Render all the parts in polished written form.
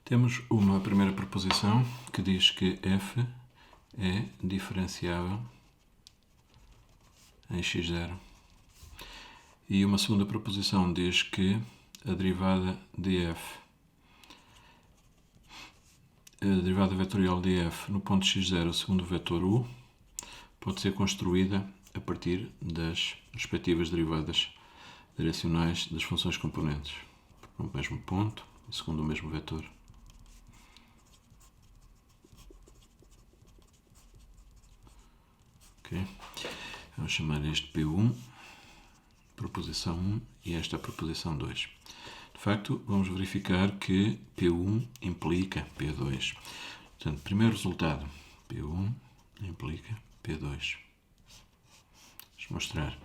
Temos uma primeira proposição que diz que f é diferenciável em x0. E uma segunda proposição diz que a derivada de f, a derivada vetorial de f no ponto x0 segundo o vetor u, pode ser construída a partir das respectivas derivadas direcionais das funções componentes, no mesmo ponto, segundo o mesmo vetor. Okay. Vamos chamar este P1, proposição 1, e esta a proposição 2. De facto, vamos verificar que P1 implica P2. Portanto, primeiro resultado, P1 implica P2. Vamos mostrar.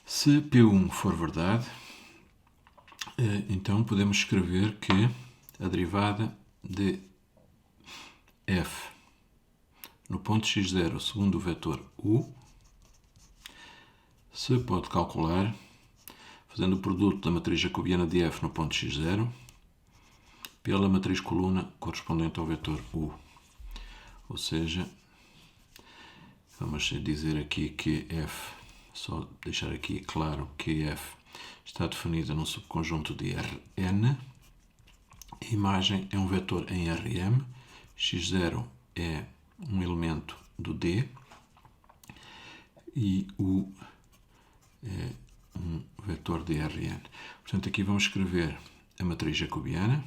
Se P1 for verdade, então podemos escrever que a derivada de f no ponto x0 segundo o vetor u se pode calcular fazendo o produto da matriz jacobiana de f no ponto x0 pela matriz coluna correspondente ao vetor u. Ou seja, vamos dizer aqui que f, só deixar aqui claro que f está definida num subconjunto de Rn. A imagem é um vetor em Rm, x0 é um elemento do D e U é um vetor de Rn. Portanto, aqui vamos escrever a matriz jacobiana.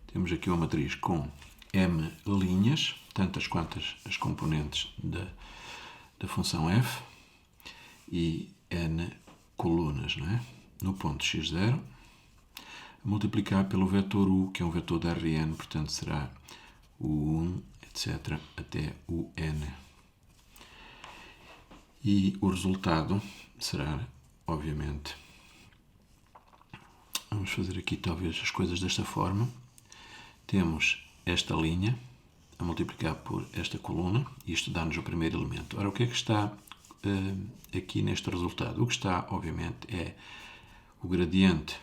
Temos aqui uma matriz com m linhas, tantas quantas as componentes da função f, e n colunas, não é? No ponto x0, a multiplicar pelo vetor u, que é um vetor de Rn, portanto será u1, etc., até o n. E o resultado será, obviamente, vamos fazer aqui talvez as coisas desta forma. Temos esta linha a multiplicar por esta coluna, e isto dá-nos o primeiro elemento. Ora, o que é que está aqui neste resultado? O que está, obviamente, é o gradiente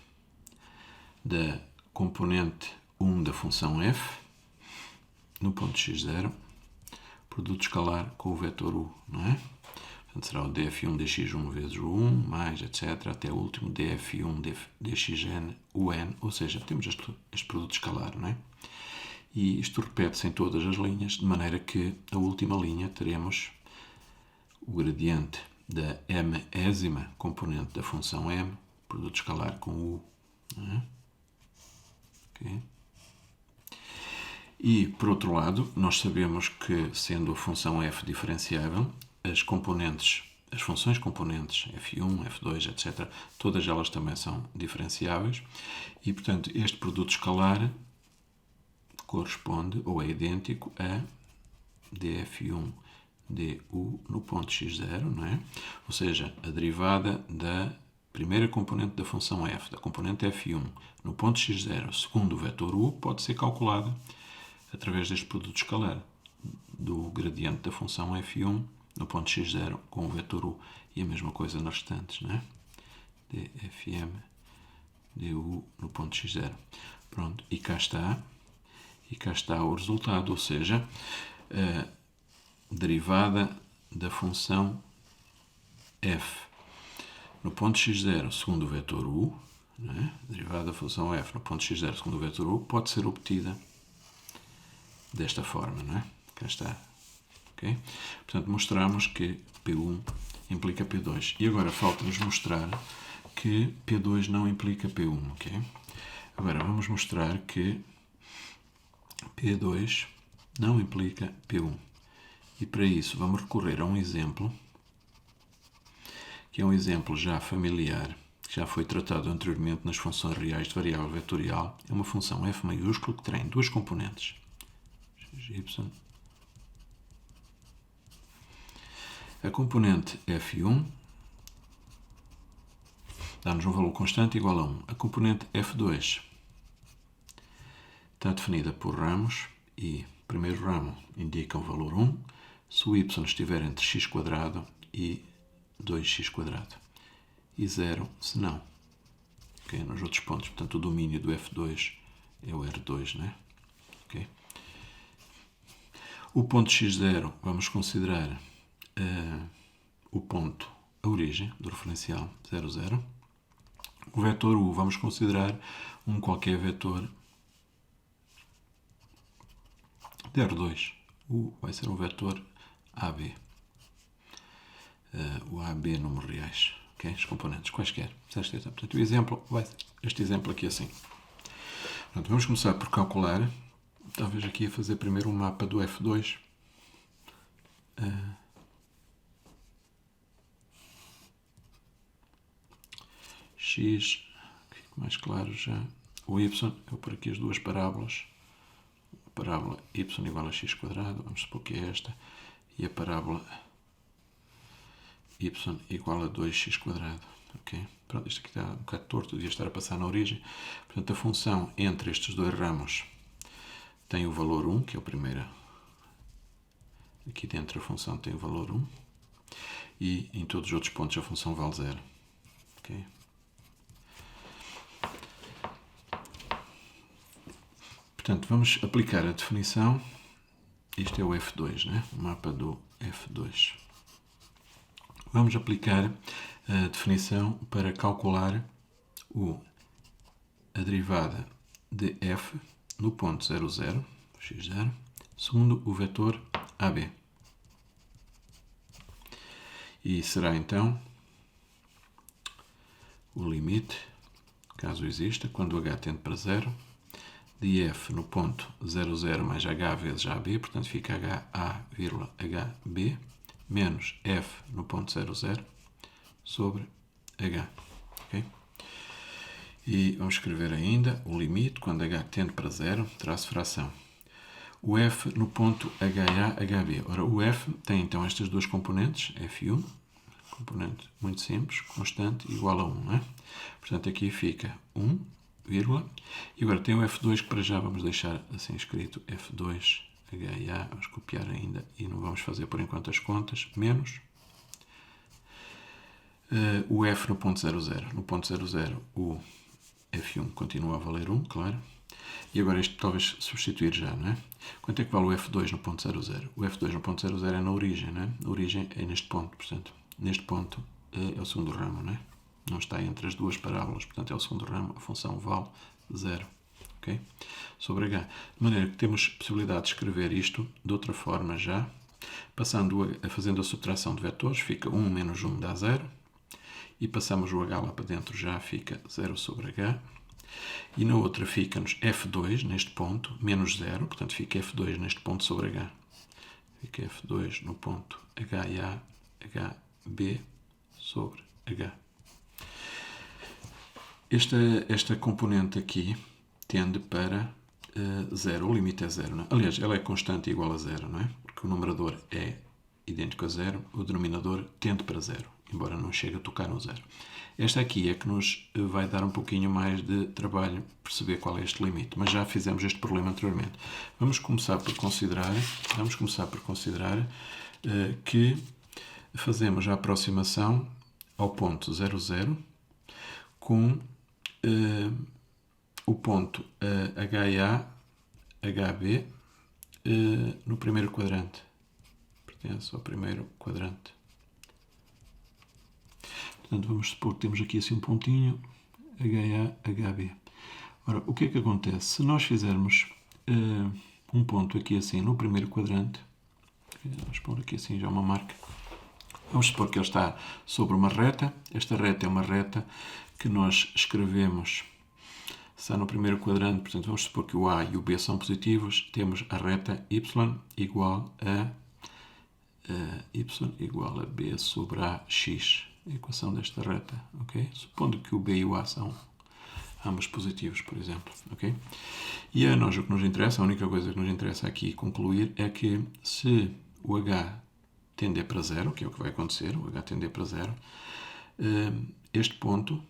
da componente 1 da função f no ponto x0, produto escalar com o vetor u, não é? Portanto, será o df1 dx1 vezes o 1, mais, etc., até o último df1 dxn un, ou seja, temos este produto escalar, não é? E isto repete-se em todas as linhas, de maneira que a última linha teremos o gradiente da mésima componente da função m, produto escalar com u. Não é? Okay. E, por outro lado, nós sabemos que, sendo a função f diferenciável, as funções componentes f1, f2, etc., todas elas também são diferenciáveis e, portanto, este produto escalar corresponde ou é idêntico a df1 du no ponto x0, não é? Ou seja, a derivada da primeira componente da função f, da componente f1, no ponto x0 segundo o vetor u, pode ser calculada através deste produto escalar do gradiente da função f1 no ponto x0 com o vetor u, e a mesma coisa nas restantes, não é? dfm du no ponto x0. Pronto, e cá está o resultado, ou seja, a derivada da função f no ponto x0 segundo o vetor u, não é? A derivada da função f no ponto x0 segundo o vetor u pode ser obtida desta forma, não é? Cá está. Okay? Portanto, mostramos que P1 implica P2. E agora falta-nos mostrar que P2 não implica P1. Okay? Agora vamos mostrar que P2 não implica P1. E para isso vamos recorrer a um exemplo, que é um exemplo já familiar, que já foi tratado anteriormente nas funções reais de variável vetorial. É uma função f maiúsculo que tem duas componentes, y. A componente f1 dá-nos um valor constante igual a 1. A componente F2 está definida por ramos e o primeiro ramo indica o valor 1 se o y estiver entre x² e 2x². E 0 se não. Okay? Nos outros pontos, portanto, o domínio do F2 é o R2, né? Okay? O ponto x0 vamos considerar o ponto, a origem do referencial 0, 0. O vetor U vamos considerar um qualquer vetor de R2. U vai ser um vetor AB. O AB números reais. Okay? Os componentes, quaisquer. Portanto, o exemplo vai ser este exemplo aqui assim. Portanto, vamos começar por calcular. Talvez aqui a fazer primeiro um mapa do F2. X, fica mais claro já. O Y, eu vou pôr aqui as duas parábolas. A parábola y igual a x², vamos supor que é esta. E a parábola y igual a 2x². Okay? Pronto, isto aqui está um bocado torto, devia estar a passar na origem. Portanto, a função entre estes dois ramos tem o valor 1, que é o primeiro. Aqui dentro a função tem o valor 1. E em todos os outros pontos a função vale 0. Okay? Portanto, vamos aplicar a definição. Isto é o F2, né? O mapa do F2. Vamos aplicar a definição para calcular a derivada de f no ponto 0, 0, x0, segundo o vetor AB. E será então o limite, caso exista, quando h tende para 0, de f no ponto 0, 0 mais h vezes AB, portanto fica HA, HB, menos f no ponto 0, 0 sobre h. Okay? E vamos escrever ainda o limite, quando h tende para 0, traço fração. O f no ponto HA, HB. Ora, o f tem então estas duas componentes, F1, componente muito simples, constante, igual a 1. Não é? Portanto, aqui fica 1, vírgula, e agora tem o F2 que para já vamos deixar assim escrito, F2, HA, vamos copiar ainda e não vamos fazer por enquanto as contas, menos o F no ponto 0, 0. No ponto 0, 0 o F1 continua a valer 1, claro. E agora isto talvez substituir já, não é? Quanto é que vale o F2 no ponto 0, 0? O F2 no ponto 0, 0 é na origem, não é? A origem é neste ponto, portanto, neste ponto é o segundo ramo, não é? Não está entre as duas parábolas, portanto é o segundo ramo, a função vale 0. Okay? Sobre h. De maneira que temos possibilidade de escrever isto de outra forma já, fazendo a subtração de vetores, fica 1 menos 1 dá 0, e passamos o h lá para dentro, já fica 0 sobre h, e na outra fica-nos f2 neste ponto, menos 0, portanto fica f2 neste ponto sobre h. Fica f2 no ponto HA, HB sobre h. Esta componente aqui tende para 0, o limite é 0. Não é? Aliás, ela é constante igual a 0, não é? Porque o numerador é idêntico a 0, o denominador tende para 0, embora não chegue a tocar no 0. Esta aqui é que nos vai dar um pouquinho mais de trabalho perceber qual é este limite, mas já fizemos este problema anteriormente. Vamos começar por considerar que fazemos a aproximação ao ponto 0, 0 com o ponto HA, HB no primeiro quadrante. Pertence ao primeiro quadrante. Portanto, vamos supor que temos aqui assim um pontinho HA, HB. Ora, o que é que acontece? Se nós fizermos um ponto aqui assim no primeiro quadrante, vamos pôr aqui assim já uma marca, vamos supor que ele está sobre uma reta. Esta reta é uma reta que nós escrevemos, está no primeiro quadrante, portanto vamos supor que o A e o B são positivos, temos a reta y igual a B sobre AX, a equação desta reta, ok? Supondo que o B e o A são ambos positivos, por exemplo, ok? E a nós o que nos interessa, a única coisa que nos interessa aqui concluir é que se o H tender para 0, que é o que vai acontecer, o H tender para 0, este ponto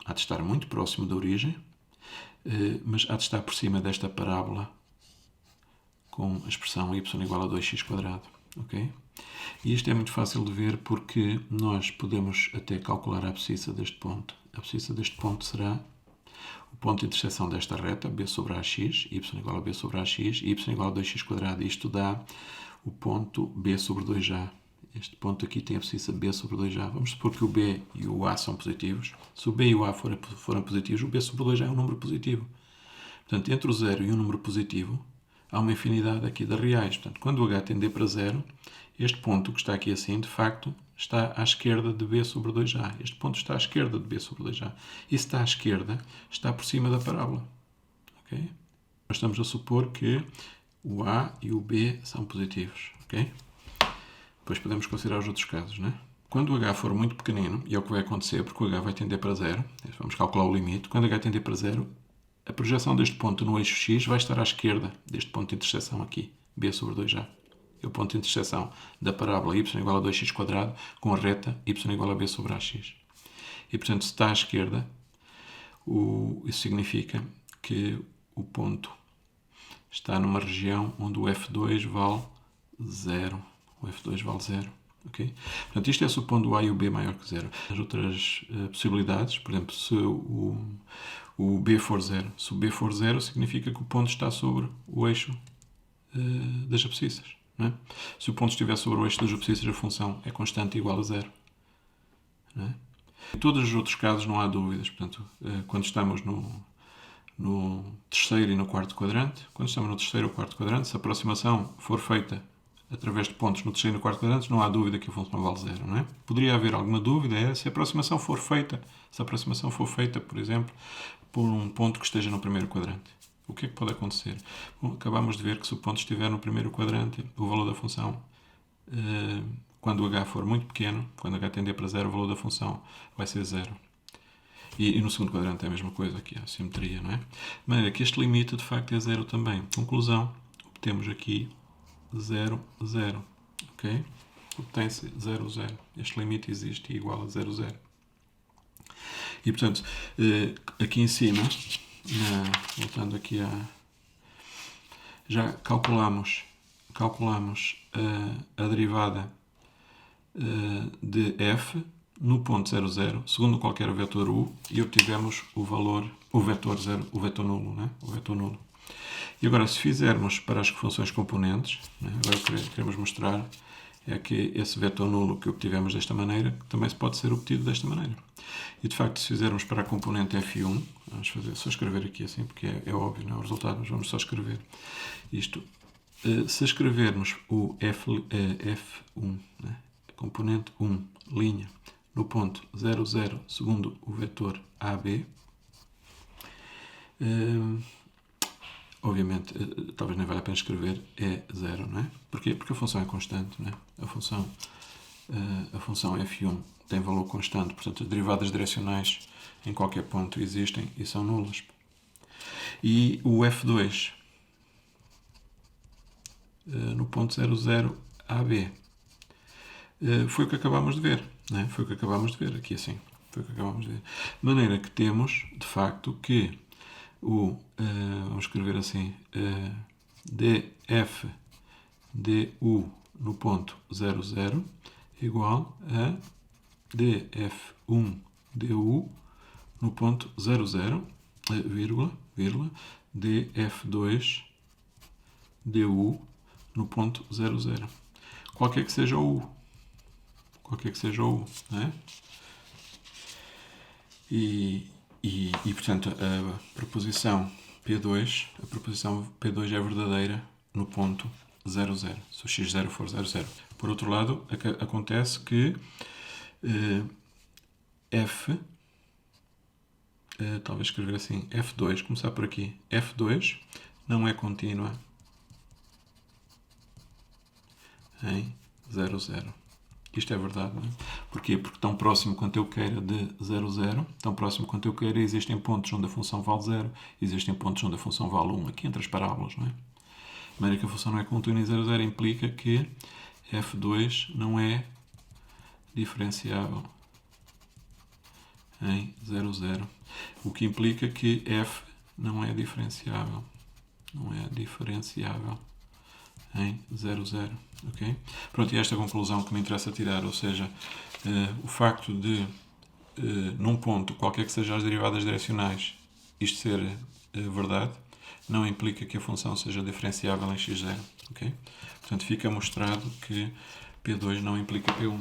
há de estar muito próximo da origem, mas há de estar por cima desta parábola com a expressão y igual a 2x². Ok? E isto é muito fácil de ver porque nós podemos até calcular a abscissa deste ponto. A abscissa deste ponto será o ponto de interseção desta reta, b sobre ax, y igual a b sobre ax, y igual a 2x². Isto dá o ponto b sobre 2a. Este ponto aqui tem a abscissa b sobre 2a. Vamos supor que o b e o a são positivos. Se o b e o a forem positivos, o b sobre 2a é um número positivo. Portanto, entre o 0 e um número positivo, há uma infinidade aqui de reais. Portanto, quando o h tender para 0, este ponto que está aqui assim, de facto, está à esquerda de b sobre 2a. Este ponto está à esquerda de b sobre 2a. E se está à esquerda, está por cima da parábola. Okay? Nós estamos a supor que o a e o b são positivos. Okay? Depois podemos considerar os outros casos. Né? Quando o h for muito pequenino, e é o que vai acontecer, porque o h vai tender para 0, vamos calcular o limite, quando o h tender para 0, a projeção deste ponto no eixo x vai estar à esquerda deste ponto de interseção aqui, b sobre 2a. É o ponto de interseção da parábola y igual a 2x² com a reta y igual a b sobre ax. E, portanto, se está à esquerda, isso significa que o ponto está numa região onde o f2 vale 0. O f2 vale 0. Okay? Portanto, isto é supondo o a e o b maior que 0. As outras possibilidades, por exemplo, se o b for 0. Se o b for 0, significa que o ponto está sobre o eixo das abscissas. Não é? Se o ponto estiver sobre o eixo das abscissas, a função é constante igual a 0. Não é? Em todos os outros casos não há dúvidas. Portanto, quando estamos no terceiro e no quarto quadrante, quando estamos no terceiro ou quarto quadrante, se a aproximação for feita através de pontos no terceiro e no quarto quadrante, não há dúvida que a função vale 0. Não é? Poderia haver alguma dúvida se a aproximação for feita, por exemplo, por um ponto que esteja no primeiro quadrante. O que é que pode acontecer? Bom, acabamos de ver que se o ponto estiver no primeiro quadrante, o valor da função, quando o h for muito pequeno, quando h tender para 0, o valor da função vai ser 0. E no segundo quadrante é a mesma coisa, aqui há simetria, não é? De maneira que este limite, de facto, é 0 também. Conclusão, obtemos aqui 0, 0. Ok? Obtém-se 0, 0. Este limite existe e é igual a 0, 0. E, portanto, aqui em cima, voltando aqui já calculamos a derivada de f no ponto 0, 0, segundo qualquer vetor u, e obtivemos o valor, o vetor nulo, né? O vetor nulo. E agora, se fizermos para as funções componentes, né? Agora o que queremos mostrar é que esse vetor nulo que obtivemos desta maneira também pode ser obtido desta maneira. E de facto, se fizermos para a componente f1, vamos só escrever aqui assim, porque é óbvio, não é o resultado, mas vamos só escrever isto. Se escrevermos o f1, né? A componente 1, linha, no ponto 0, 0, segundo o vetor AB, obviamente, talvez nem valha a pena escrever, é 0, não é? Porquê? Porque a função é constante, não é? A função f1 tem valor constante, portanto, as derivadas direcionais em qualquer ponto existem e são nulas. E o f2, no ponto 0, 0, AB, foi o que acabámos de ver, não é? Foi o que acabámos de ver aqui assim. Foi o que acabámos de ver. De maneira que temos, de facto, que vamos escrever assim, df du no ponto 0, 0 igual a df1 du no ponto 0, 0, vírgula, df2 du no ponto 0, 0. Qualquer que seja o u. Né? E, portanto, a proposição P2 é verdadeira no ponto 0, 0, se o x0 for 0, 0. Por outro lado, acontece que talvez escrever assim, F2, começar por aqui, F2 não é contínua em 0, 0. Isto é verdade, não é? Porquê? Porque tão próximo quanto eu queira de 0, 0, tão próximo quanto eu queira, existem pontos onde a função vale 0, existem pontos onde a função vale 1, aqui entre as parábolas, não é? De maneira que a função não é contínua em 0, 0 implica que f2 não é diferenciável em 0, 0. O que implica que f não é diferenciável. Não é diferenciável em 0, 0. Okay? Pronto, e esta é a conclusão que me interessa tirar, ou seja, o facto de, num ponto, qualquer que sejam as derivadas direcionais, isto ser verdade, não implica que a função seja diferenciável em x0. Okay? Portanto, fica mostrado que P2 não implica P1.